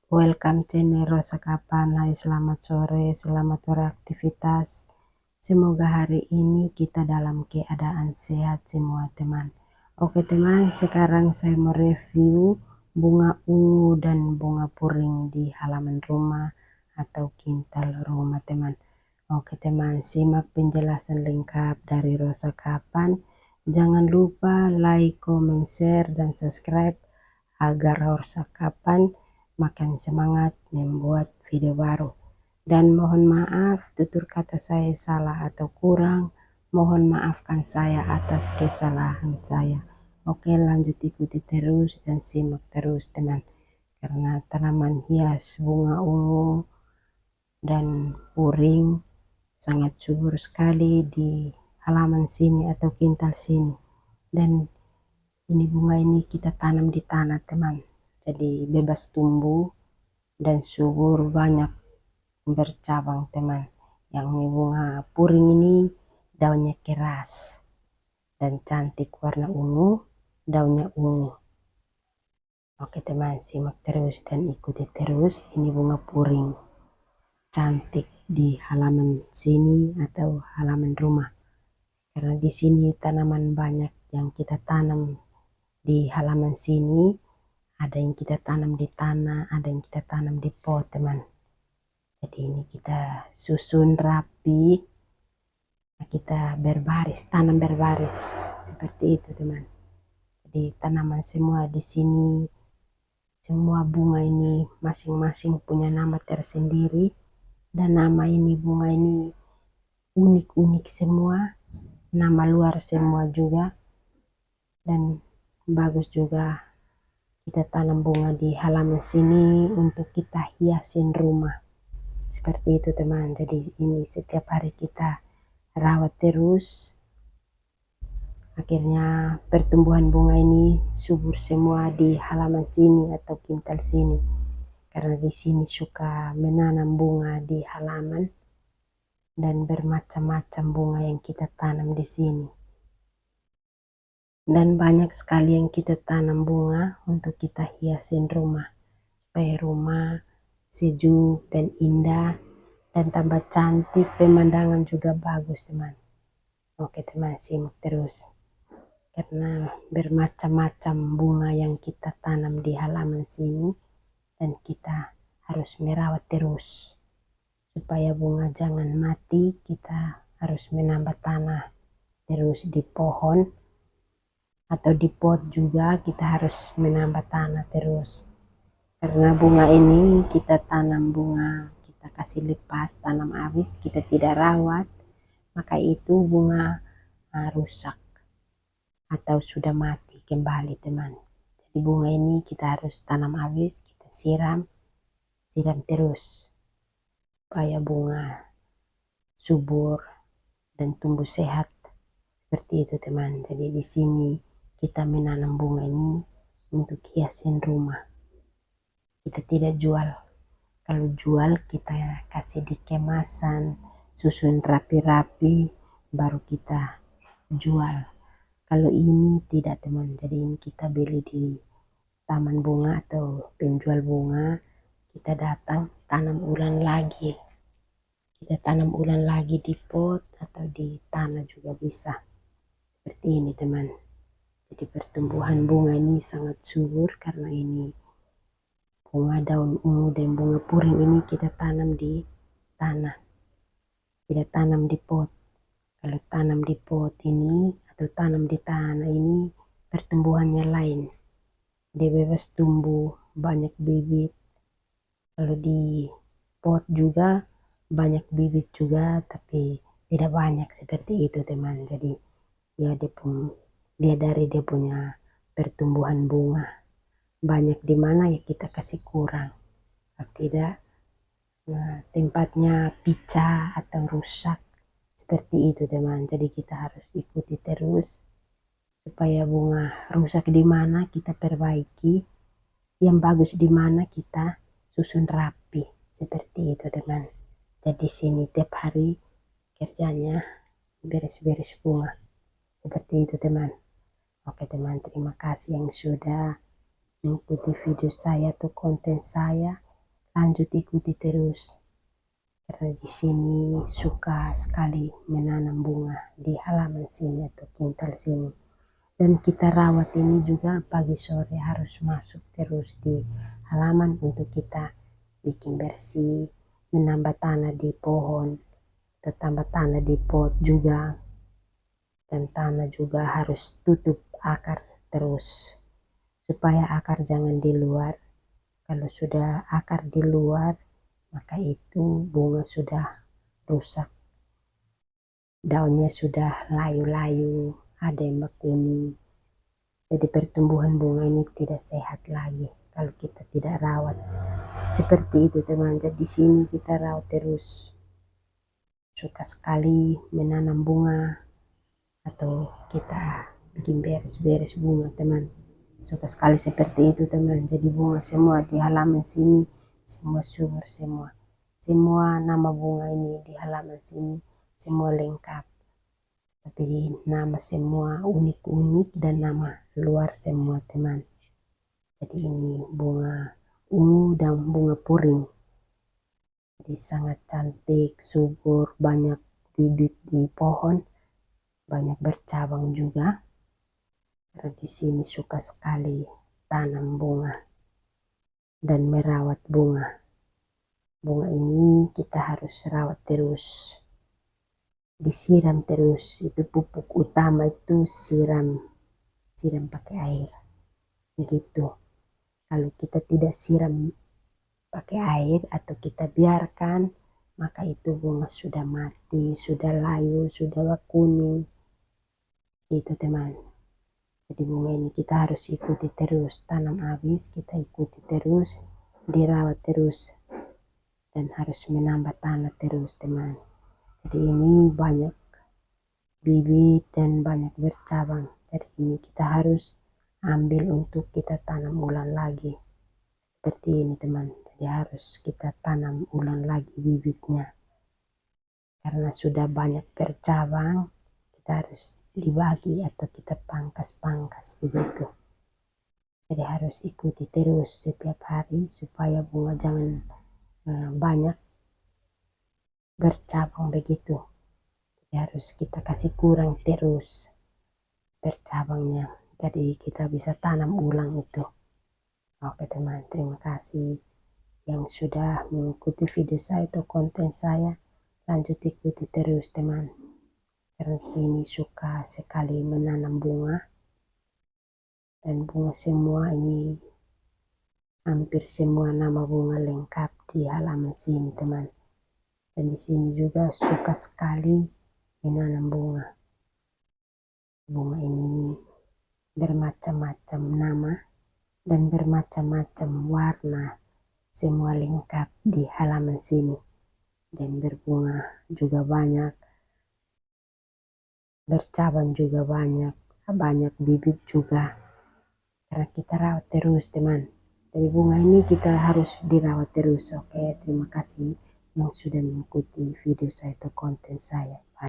Welcome channel Rosa Kapan. Hai, selamat sore, selamat beraktivitas. Semoga hari ini kita dalam keadaan sehat semua teman. Oke teman, sekarang saya mau review bunga ungu dan bunga puring di halaman rumah atau kintal rumah teman. Oke teman, simak penjelasan lengkap dari Rosa Kapan. Jangan lupa like, comment, share, dan subscribe agar Rosa Kapan makin semangat membuat video baru. Dan mohon maaf tutur kata saya salah atau kurang, mohon maafkan saya atas kesalahan saya. Oke, lanjut ikuti terus dan simak terus teman, karena tanaman hias bunga ungu dan puring sangat subur sekali di halaman sini atau kintal sini. Dan ini bunga ini kita tanam di tanah teman, jadi bebas tumbuh dan subur, banyak bercabang teman. Yang ini bunga puring ini daunnya keras dan cantik, warna ungu, daunnya ungu. Oke teman, simak terus dan ikuti terus. Ini bunga puring cantik di halaman sini atau halaman rumah, karena di sini tanaman banyak yang kita tanam di halaman sini. Ada yang kita tanam di tanah, ada yang kita tanam di pot teman. Jadi ini kita susun rapi, kita berbaris, tanam berbaris seperti itu teman. Jadi tanaman semua di sini, semua bunga ini masing-masing punya nama tersendiri, dan nama ini bunga ini unik-unik semua, nama luar semua juga, dan bagus juga. Kita tanam bunga di halaman sini untuk kita hiasin rumah seperti itu teman. Jadi ini setiap hari kita rawat terus, akhirnya pertumbuhan bunga ini subur semua di halaman sini atau kintal sini, karena di sini suka menanam bunga di halaman dan bermacam-macam bunga yang kita tanam di sini. Dan banyak sekali yang kita tanam bunga untuk kita hiasin rumah, supaya rumah sejuk dan indah dan tambah cantik, pemandangan juga bagus teman. Oke teman, simak terus, karena bermacam-macam bunga yang kita tanam di halaman sini, dan kita harus merawat terus supaya bunga jangan mati. Kita harus menambah tanah terus di pohon atau di pot juga, kita harus menambah tanah terus, karena bunga ini kita tanam bunga, kita kasih lepas, tanam habis, kita tidak rawat, maka itu bunga rusak atau sudah mati kembali teman. Jadi bunga ini kita harus tanam habis, kita siram terus supaya bunga subur dan tumbuh sehat seperti itu teman. Jadi di sini kita menanam bunga ini untuk hiasin rumah, kita tidak jual. Kalau jual kita kasih di kemasan, susun rapi-rapi, baru kita jual. Kalau ini tidak teman, jadi ini kita beli di taman bunga atau penjual bunga, kita datang tanam ulang lagi, kita tanam ulang lagi di pot atau di tanah juga bisa seperti ini teman. Jadi pertumbuhan bunga ini sangat subur, karena ini bunga daun ungu dan bunga puring ini kita tanam di tanah, tidak tanam di pot. Kalau tanam di pot ini atau tanam di tanah ini pertumbuhannya lain, dia bebas tumbuh, banyak bibit. Kalau di pot juga banyak bibit juga, tapi tidak banyak seperti itu teman. Jadi ya dia dari dia punya pertumbuhan bunga banyak di mana ya kita kasih kurang, kalau tidak tempatnya pecah atau rusak seperti itu teman. Jadi kita harus ikuti terus supaya bunga rusak di mana kita perbaiki, yang bagus di mana kita susun rapi seperti itu teman. Jadi sini tiap hari kerjanya beres-beres bunga seperti itu teman. Oke teman, terima kasih yang sudah mengikuti video saya atau konten saya. lanjut ikuti terus. Karena di sini suka sekali menanam bunga di halaman sini atau kintal sini. Dan kita rawat ini juga pagi sore harus masuk terus di halaman untuk kita bikin bersih, menambah tanah di pohon, atau tambah tanah di pot juga. Dan tanah juga harus tutup akar terus, supaya akar jangan di luar. Kalau sudah akar di luar, maka itu bunga sudah rusak. Daunnya sudah layu-layu, ada yang berkuning. Jadi pertumbuhan bunga ini tidak sehat lagi kalau kita tidak rawat. Seperti itu teman, jadi di sini kita rawat terus. Suka sekali menanam bunga atau kita bikin beres-beres bunga teman. Suka sekali seperti itu teman. Jadi bunga semua di halaman sini semua subur semua. Semua nama bunga ini di halaman sini semua lengkap. Tapi nama semua unik-unik dan nama luar semua teman. Jadi ini bunga ungu dan bunga puring. Jadi sangat cantik, subur, banyak bibit di pohon, banyak bercabang juga. Karena di sini suka sekali tanam bunga dan merawat bunga. Bunga ini kita harus rawat terus, disiram terus. Itu pupuk utama, itu siram pakai air begitu. Kalau kita tidak siram pakai air atau kita biarkan, maka itu bunga sudah mati, sudah layu, sudah kuning itu teman. Jadi bunga ini kita harus ikuti terus, tanam habis kita ikuti terus, dirawat terus, dan harus menambah tanah terus teman. Jadi ini banyak bibit dan banyak bercabang. Jadi ini kita harus ambil untuk kita tanam ulang lagi. Seperti ini teman. Jadi harus kita tanam ulang lagi bibitnya. Karena sudah banyak bercabang, kita harus dibagi atau kita pangkas-pangkas begitu. Jadi harus ikuti terus setiap hari supaya bunga jangan banyak bercabang begitu. Jadi harus kita kasih kurang terus bercabangnya. Jadi kita bisa tanam ulang itu. Oke teman, terima kasih yang sudah mengikuti video saya atau konten saya. Lanjut ikuti terus teman. Karena sini suka sekali menanam bunga. Dan bunga semua ini hampir semua nama bunga lengkap di halaman sini teman. Dan di sini juga suka sekali menanam bunga. Bunga ini bermacam-macam nama dan bermacam-macam warna. Semua lengkap di halaman sini. Dan berbunga juga banyak. Bercabang juga banyak. Banyak bibit juga. Karena kita rawat terus teman. Dari bunga ini kita harus dirawat terus. Oke, terima kasih yang sudah mengikuti video saya atau konten saya. Bye.